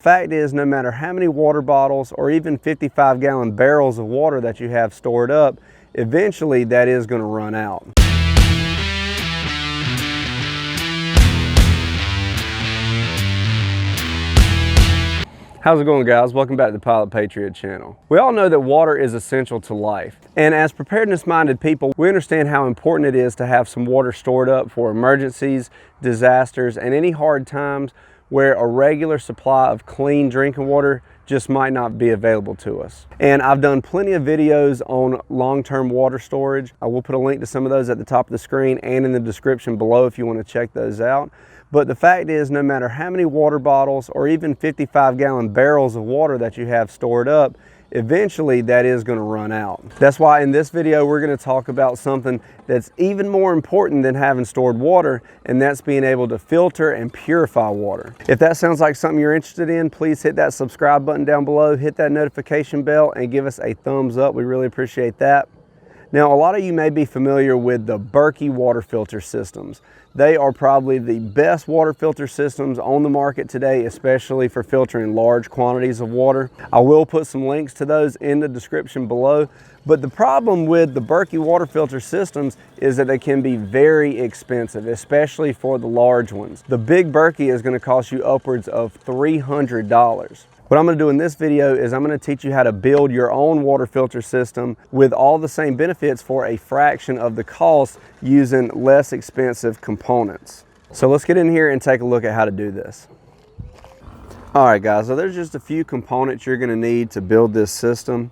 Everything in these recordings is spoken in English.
Fact is, no matter how many water bottles or even 55-gallon barrels of water that you have stored up, eventually that is going to run out. How's it going, guys? Welcome back to the PilotPatriot channel. We all know that water is essential to life. And as preparedness-minded people, we understand how important it is to have some water stored up for emergencies, disasters, and any hard times where a regular supply of clean drinking water just might not be available to us. And I've done plenty of videos on long-term water storage. I will put a link to some of those at the top of the screen and in the description below if you want to check those out. But the fact is, no matter how many water bottles or even 55-gallon barrels of water that you have stored up, eventually that is going to run out. That's why in this video we're going to talk about something that's even more important than having stored water, and that's being able to filter and purify water. If that sounds like something you're interested in, please hit that subscribe button down below, hit that notification bell, and give us a thumbs up. We really appreciate that. Now, a lot of you may be familiar with the Berkey water filter systems. They are probably the best water filter systems on the market today, especially for filtering large quantities of water. I will put some links to those in the description below. But the problem with the Berkey water filter systems is that they can be very expensive, especially for the large ones. The big Berkey is going to cost you upwards of $300. What I'm going to do in this video is I'm going to teach you how to build your own water filter system with all the same benefits for a fraction of the cost using less expensive components. So let's get in here and take a look at how to do this. All right, guys, so there's just a few components you're going to need to build this system.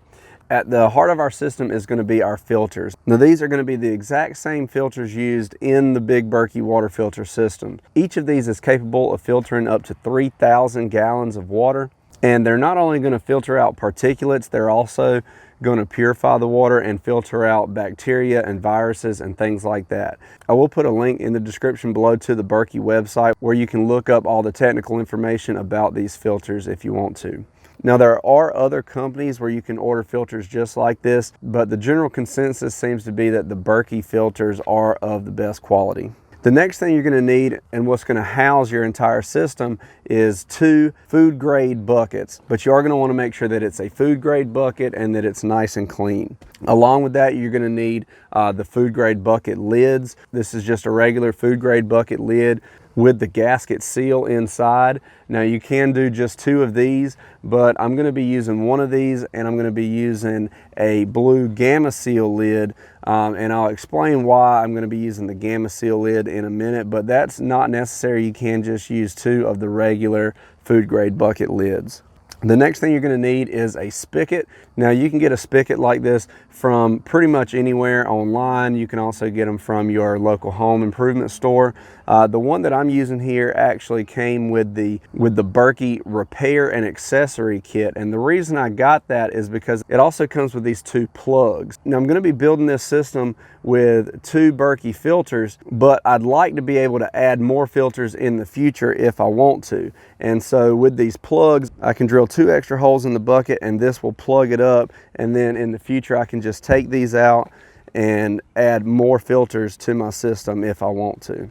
At the heart of our system is going to be our filters. Now, these are going to be the exact same filters used in the big Berkey water filter system. Each of these is capable of filtering up to 3,000 gallons of water. And they're not only going to filter out particulates, they're also going to purify the water and filter out bacteria and viruses and things like that. I will put a link in the description below to the Berkey website where you can look up all the technical information about these filters if you want to. Now, there are other companies where you can order filters just like this, but the general consensus seems to be that the Berkey filters are of the best quality. The next thing you're going to need, and what's going to house your entire system, is 2 food grade buckets. But you are going to want to make sure that it's a food grade bucket and that it's nice and clean. Along with that, you're going to need the food grade bucket lids. This is just a regular food grade bucket lid with the gasket seal inside. Now, you can do just 2 of these, but I'm going to be using one of these, and I'm going to be using a blue gamma seal lid, and I'll explain why I'm going to be using the gamma seal lid in a minute, but that's not necessary. You can just use 2 of the regular food grade bucket lids. The next thing you're going to need is a spigot. Now, you can get a spigot like this from pretty much anywhere online. You can also get them from your local home improvement store. The one that I'm using here actually came with the Berkey repair and accessory kit. And the reason I got that is because it also comes with these 2 plugs. Now, I'm going to be building this system with 2 Berkey filters, but I'd like to be able to add more filters in the future if I want to. And so with these plugs, I can drill 2 extra holes in the bucket, and this will plug it up. And then in the future, I can just take these out and add more filters to my system if I want to.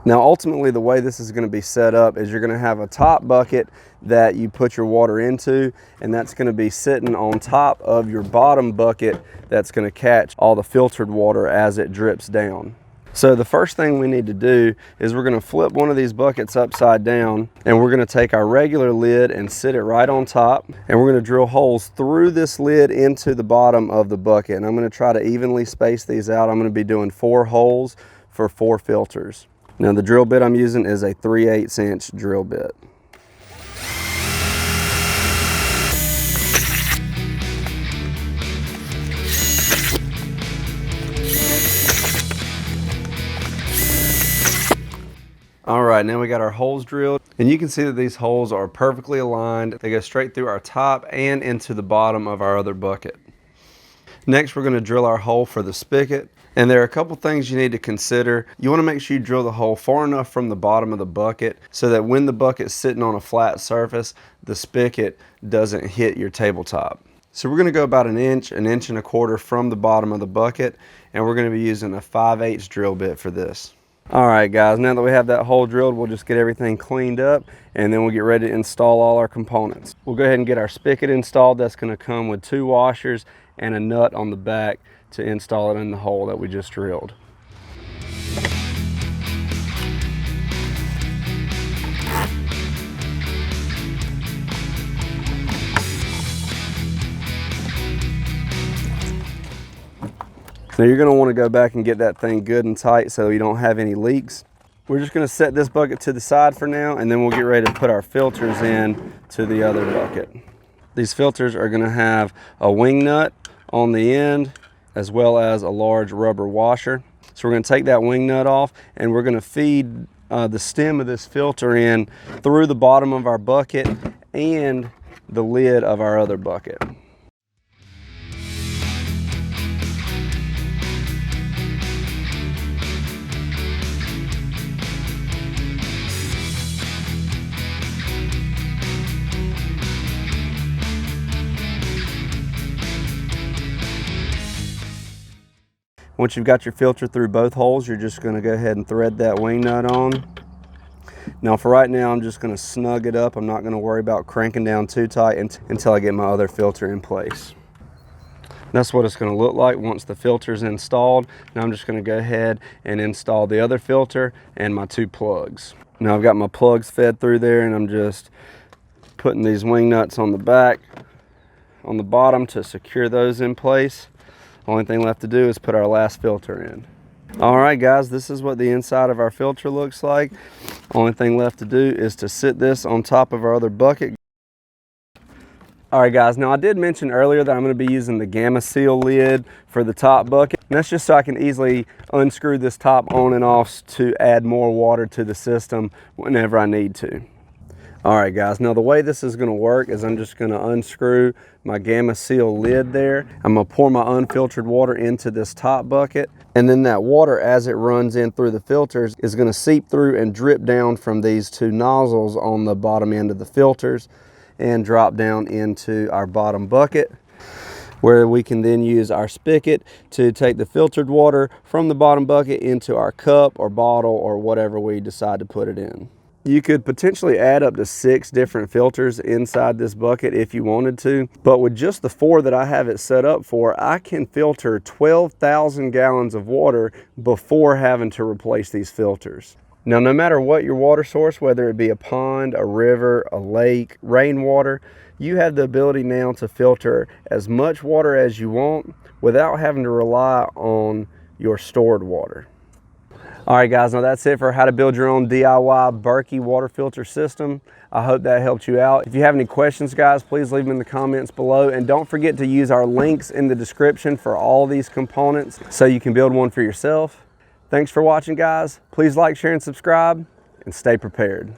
Now, ultimately, the way this is going to be set up is you're going to have a top bucket that you put your water into, and that's going to be sitting on top of your bottom bucket that's going to catch all the filtered water as it drips down. So the first thing we need to do is we're going to flip one of these buckets upside down, and we're going to take our regular lid and sit it right on top, and we're going to drill holes through this lid into the bottom of the bucket. And I'm going to try to evenly space these out. I'm going to be doing 4 holes for 4 filters. Now, the drill bit I'm using is a 3/8 inch drill bit. All right, now we got our holes drilled, and you can see that these holes are perfectly aligned. They go straight through our top and into the bottom of our other bucket. Next, we're going to drill our hole for the spigot. And there are a couple things you need to consider. You want to make sure you drill the hole far enough from the bottom of the bucket so that when the bucket's sitting on a flat surface, the spigot doesn't hit your tabletop. So we're going to go about an inch and a quarter from the bottom of the bucket, and we're going to be using a 5/8 drill bit for this. All right guys, now that we have that hole drilled, we'll just get everything cleaned up and then we'll get ready to install all our components. We'll go ahead and get our spigot installed. That's going to come with 2 washers and a nut on the back to install it in the hole that we just drilled. Now you're going to want to go back and get that thing good and tight so you don't have any leaks. We're just going to set this bucket to the side for now, and then we'll get ready to put our filters in to the other bucket. These filters are going to have a wing nut on the end as well as a large rubber washer. So we're going to take that wing nut off and we're going to feed the stem of this filter in through the bottom of our bucket and the lid of our other bucket. Once you've got your filter through both holes, you're just going to go ahead and thread that wing nut on. Now for right now, I'm just going to snug it up. I'm not going to worry about cranking down too tight until I get my other filter in place. That's what it's going to look like once the filter's installed. Now I'm just going to go ahead and install the other filter and my 2 plugs. Now I've got my plugs fed through there, and I'm just putting these wing nuts on the back, on the bottom to secure those in place. Only thing left to do is put our last filter in. All right guys, this is what the inside of our filter looks like. Only thing left to do is to sit this on top of our other bucket. All right guys, now I did mention earlier that I'm going to be using the Gamma Seal lid for the top bucket. And that's just so I can easily unscrew this top on and off to add more water to the system whenever I need to. All right guys, now the way this is going to work is I'm just going to unscrew my Gamma Seal lid there. I'm going to pour my unfiltered water into this top bucket, and then that water, as it runs in through the filters, is going to seep through and drip down from these 2 nozzles on the bottom end of the filters and drop down into our bottom bucket, where we can then use our spigot to take the filtered water from the bottom bucket into our cup or bottle or whatever we decide to put it in. You could potentially add up to 6 different filters inside this bucket if you wanted to, but with just the 4 that I have it set up for, I can filter 12,000 gallons of water before having to replace these filters. Now, no matter what your water source, whether it be a pond, a river, a lake, rainwater, you have the ability now to filter as much water as you want without having to rely on your stored water. All right guys, now that's it for how to build your own DIY Berkey water filter system. I hope that helped you out. If you have any questions guys, please leave them in the comments below, and don't forget to use our links in the description for all these components so you can build one for yourself. Thanks for watching guys. Please like, share, and subscribe, and stay prepared.